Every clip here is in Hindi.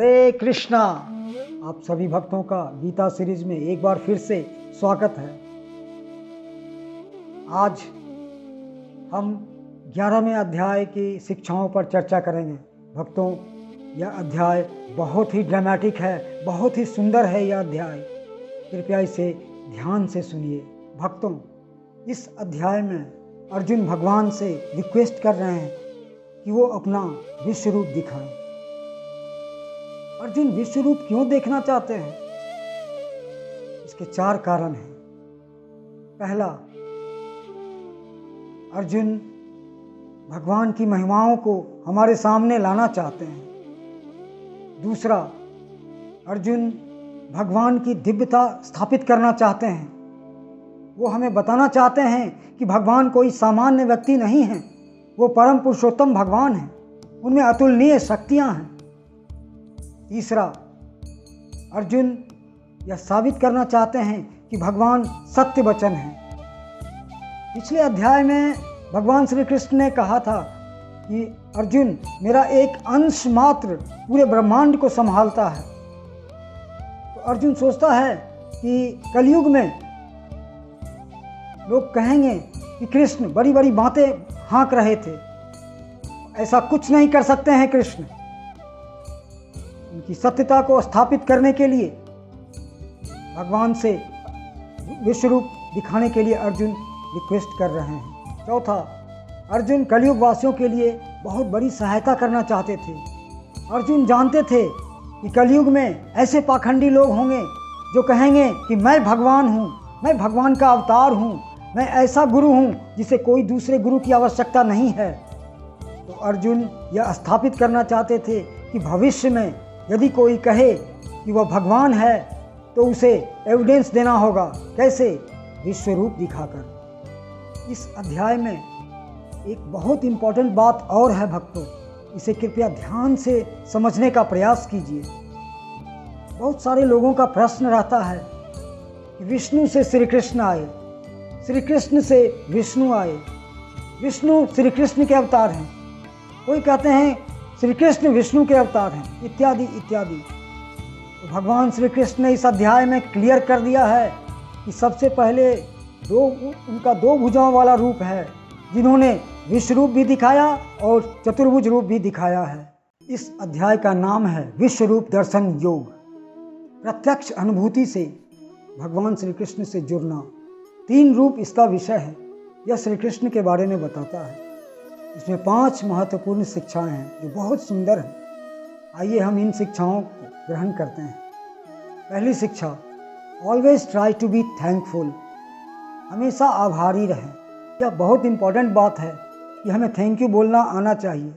हरे कृष्णा। आप सभी भक्तों का गीता सीरीज में एक बार फिर से स्वागत है। आज हम 11वें अध्याय की शिक्षाओं पर चर्चा करेंगे। भक्तों, यह अध्याय बहुत ही ड्रामेटिक है, बहुत ही सुंदर है यह अध्याय। कृपया इसे ध्यान से सुनिए। भक्तों, इस अध्याय में अर्जुन भगवान से रिक्वेस्ट कर रहे हैं कि वो अपना विश्व रूप दिखाएं। अर्जुन विश्व रूप क्यों देखना चाहते हैं? इसके 4 कारण हैं। पहला, अर्जुन भगवान की महिमाओं को हमारे सामने लाना चाहते हैं। दूसरा, अर्जुन भगवान की दिव्यता स्थापित करना चाहते हैं। वो हमें बताना चाहते हैं कि भगवान कोई सामान्य व्यक्ति नहीं है, वो परम पुरुषोत्तम भगवान हैं, उनमें अतुलनीय शक्तियां हैं। तीसरा, अर्जुन यह साबित करना चाहते हैं कि भगवान सत्य वचन हैं। पिछले अध्याय में भगवान श्री कृष्ण ने कहा था कि अर्जुन मेरा एक अंश मात्र पूरे ब्रह्मांड को संभालता है। तो अर्जुन सोचता है कि कलयुग में लोग कहेंगे कि कृष्ण बड़ी बड़ी बातें हाँक रहे थे, ऐसा कुछ नहीं कर सकते हैं कृष्ण। उनकी सत्यता को स्थापित करने के लिए भगवान से विश्व रूप दिखाने के लिए अर्जुन रिक्वेस्ट कर रहे हैं। चौथा, अर्जुन कलयुग वासियों के लिए बहुत बड़ी सहायता करना चाहते थे। अर्जुन जानते थे कि कलयुग में ऐसे पाखंडी लोग होंगे जो कहेंगे कि मैं भगवान हूँ, मैं भगवान का अवतार हूँ, मैं ऐसा गुरु हूँ जिसे कोई दूसरे गुरु की आवश्यकता नहीं है। तो अर्जुन यह स्थापित करना चाहते थे कि भविष्य में यदि कोई कहे कि वह भगवान है तो उसे एविडेंस देना होगा। कैसे? विश्व रूप दिखाकर। इस अध्याय में एक बहुत इम्पोर्टेंट बात और है भक्तों, इसे कृपया ध्यान से समझने का प्रयास कीजिए। बहुत सारे लोगों का प्रश्न रहता है कि विष्णु से श्री कृष्ण आए, श्री कृष्ण से विष्णु आए, विष्णु श्री कृष्ण के अवतार हैं, कोई कहते हैं श्री कृष्ण विष्णु के अवतार हैं, इत्यादि इत्यादि। तो भगवान श्री कृष्ण ने इस अध्याय में क्लियर कर दिया है कि सबसे पहले उनका 2 भुजाओं वाला रूप है, जिन्होंने विश्व रूप भी दिखाया और चतुर्भुज रूप भी दिखाया है। इस अध्याय का नाम है विश्व रूप दर्शन योग। प्रत्यक्ष अनुभूति से भगवान श्री कृष्ण से जुड़ना। 3 रूप इसका विषय है। यह श्री कृष्ण के बारे में बताता है। इसमें 5 महत्वपूर्ण शिक्षाएं हैं जो बहुत सुंदर हैं। आइए हम इन शिक्षाओं को ग्रहण करते हैं। पहली शिक्षा, always try to be thankful. हमेशा आभारी रहें। यह बहुत इम्पोर्टेंट बात है कि हमें थैंक यू बोलना आना चाहिए।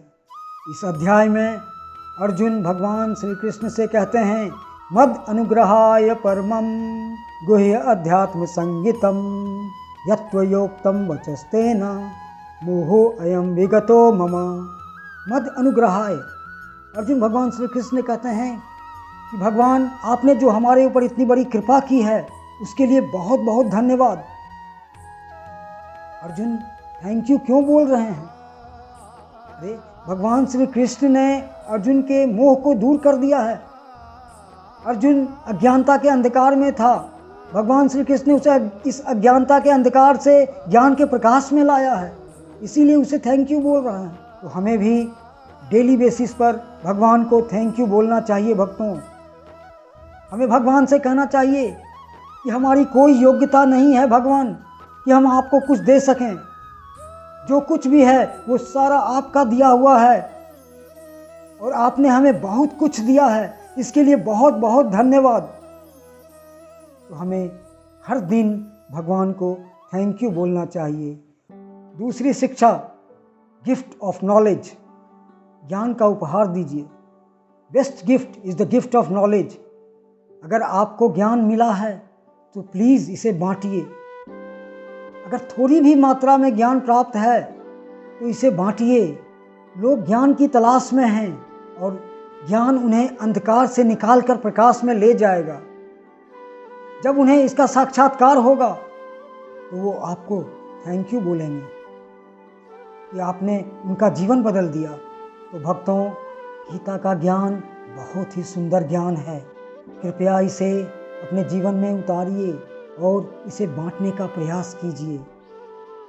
इस अध्याय में अर्जुन भगवान श्री कृष्ण से कहते हैं, मद अनुग्रहाय परमं गुह्य अध्यात्म संगीतम यत्त्वयोक्तं वचस्तेन मोहो अयम विगतो मम। मद अनुग्रहाय। अर्जुन भगवान श्री कृष्ण कहते हैं कि भगवान आपने जो हमारे ऊपर इतनी बड़ी कृपा की है उसके लिए बहुत बहुत धन्यवाद। अर्जुन थैंक यू क्यों बोल रहे हैं? अरे भगवान श्री कृष्ण ने अर्जुन के मोह को दूर कर दिया है। अर्जुन अज्ञानता के अंधकार में था, भगवान श्री कृष्ण ने उसे इस अज्ञानता के अंधकार से ज्ञान के प्रकाश में लाया है, इसीलिए उसे थैंक यू बोल रहा है। तो हमें भी डेली बेसिस पर भगवान को थैंक यू बोलना चाहिए। भक्तों, हमें भगवान से कहना चाहिए कि हमारी कोई योग्यता नहीं है भगवान कि हम आपको कुछ दे सकें। जो कुछ भी है वो सारा आपका दिया हुआ है और आपने हमें बहुत कुछ दिया है, इसके लिए बहुत बहुत धन्यवाद। तो हमें हर दिन भगवान को थैंक यू बोलना चाहिए। दूसरी शिक्षा, गिफ्ट ऑफ नॉलेज। ज्ञान का उपहार दीजिए। Best gift is the gift of knowledge. अगर आपको ज्ञान मिला है तो प्लीज़ इसे बांटिए। अगर थोड़ी भी मात्रा में ज्ञान प्राप्त है तो इसे बांटिए। लोग ज्ञान की तलाश में हैं और ज्ञान उन्हें अंधकार से निकालकर प्रकाश में ले जाएगा। जब उन्हें इसका साक्षात्कार होगा तो वो आपको थैंक यू बोलेंगे कि आपने उनका जीवन बदल दिया। तो भक्तों, गीता का ज्ञान बहुत ही सुंदर ज्ञान है। कृपया इसे अपने जीवन में उतारिए और इसे बांटने का प्रयास कीजिए।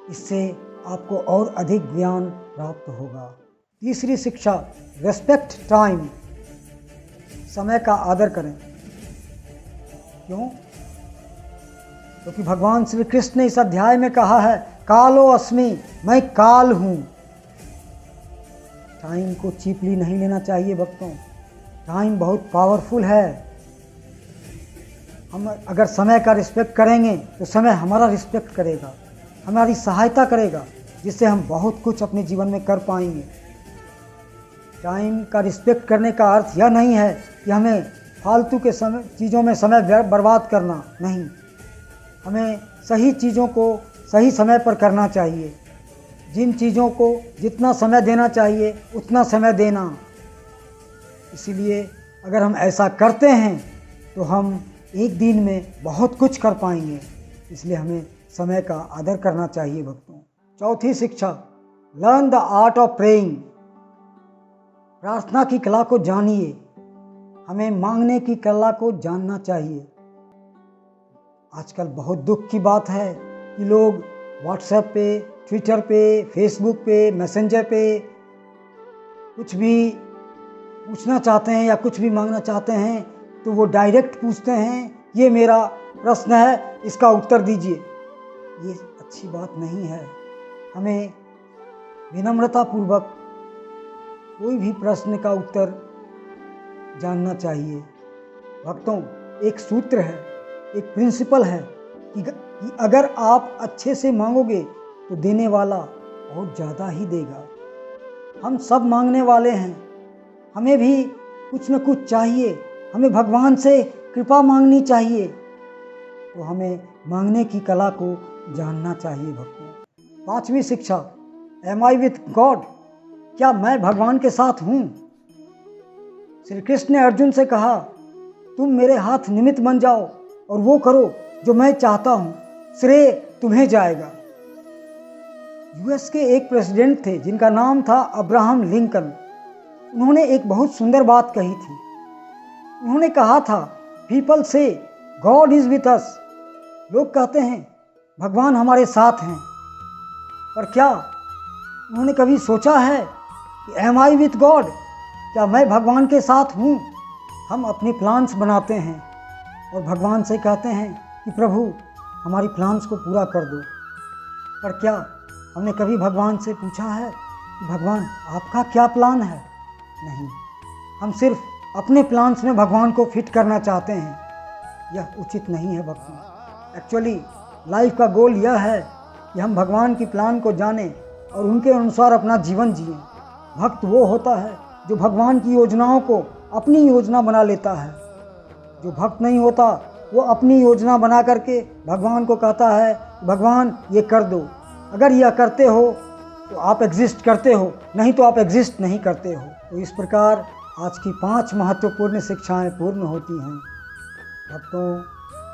इससे आपको और अधिक ज्ञान प्राप्त होगा। तीसरी शिक्षा, रेस्पेक्ट टाइम। समय का आदर करें। क्यों? क्योंकि भगवान श्री कृष्ण ने इस अध्याय में कहा है, कालो अस्मि, मैं काल हूँ। टाइम को चीपली नहीं लेना चाहिए भक्तों। टाइम बहुत पावरफुल है। हम अगर समय का रिस्पेक्ट करेंगे तो समय हमारा रिस्पेक्ट करेगा, हमारी सहायता करेगा, जिससे हम बहुत कुछ अपने जीवन में कर पाएंगे। टाइम का रिस्पेक्ट करने का अर्थ यह नहीं है कि हमें फालतू के चीज़ों में समय बर्बाद करना, नहीं। हमें सही चीज़ों को सही समय पर करना चाहिए। जिन चीज़ों को जितना समय देना चाहिए उतना समय देना। इसीलिए अगर हम ऐसा करते हैं तो हम एक दिन में बहुत कुछ कर पाएंगे। इसलिए हमें समय का आदर करना चाहिए भक्तों। चौथी शिक्षा, learn the art of praying. प्रार्थना की कला को जानिए। हमें मांगने की कला को जानना चाहिए। आजकल बहुत दुख की बात है कि लोग व्हाट्सएप पे, ट्विटर पे, फेसबुक पे, मैसेंजर पे कुछ भी पूछना चाहते हैं या कुछ भी मांगना चाहते हैं तो वो डायरेक्ट पूछते हैं, ये मेरा प्रश्न है, इसका उत्तर दीजिए। ये अच्छी बात नहीं है। हमें विनम्रतापूर्वक कोई भी प्रश्न का उत्तर जानना चाहिए। भक्तों, एक सूत्र है, एक प्रिंसिपल है कि अगर आप अच्छे से मांगोगे तो देने वाला बहुत ज़्यादा ही देगा। हम सब मांगने वाले हैं। हमें भी कुछ न कुछ चाहिए। हमें भगवान से कृपा मांगनी चाहिए। तो हमें मांगने की कला को जानना चाहिए भक्तों। पांचवी शिक्षा, एम आई विथ गॉड। क्या मैं भगवान के साथ हूँ? श्री कृष्ण ने अर्जुन से कहा, तुम मेरे हाथ निमित्त बन जाओ और वो करो जो मैं चाहता हूँ, श्रेय तुम्हें जाएगा। यूएस के एक प्रेसिडेंट थे जिनका नाम था अब्राहम लिंकन। उन्होंने एक बहुत सुंदर बात कही थी। उन्होंने कहा था, पीपल से गॉड इज विथ अस। लोग कहते हैं भगवान हमारे साथ हैं, पर क्या उन्होंने कभी सोचा है कि एम आई विथ गॉड? क्या मैं भगवान के साथ हूँ? हम अपने प्लान्स बनाते हैं और भगवान से कहते हैं कि प्रभु हमारी प्लान्स को पूरा कर दो। पर क्या हमने कभी भगवान से पूछा है कि भगवान आपका क्या प्लान है? नहीं, हम सिर्फ अपने प्लान्स में भगवान को फिट करना चाहते हैं। यह उचित नहीं है भक्तों। एक्चुअली लाइफ का गोल यह है कि हम भगवान की प्लान को जानें और उनके अनुसार अपना जीवन जिएं। भक्त वो होता है जो भगवान की योजनाओं को अपनी योजना बना लेता है। जो भक्त नहीं होता वो अपनी योजना बना करके भगवान को कहता है, भगवान ये कर दो। अगर यह करते हो तो आप एग्जिस्ट करते हो, नहीं तो आप एग्जिस्ट नहीं करते हो। तो इस प्रकार आज की 5 महत्वपूर्ण शिक्षाएं पूर्ण होती हैं। भक्तों,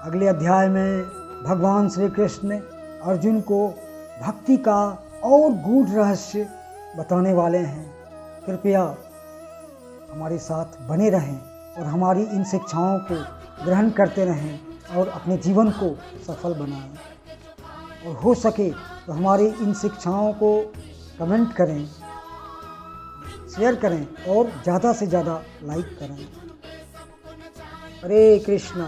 अगले अध्याय में भगवान श्री कृष्ण ने अर्जुन को भक्ति का और गूढ़ रहस्य बताने वाले हैं। कृपया हमारे साथ बने रहें और हमारी इन शिक्षाओं को ग्रहण करते रहें और अपने जीवन को सफल बनाएं। और हो सके तो हमारी इन शिक्षाओं को कमेंट करें, शेयर करें और ज़्यादा से ज़्यादा लाइक करें। हरे कृष्णा।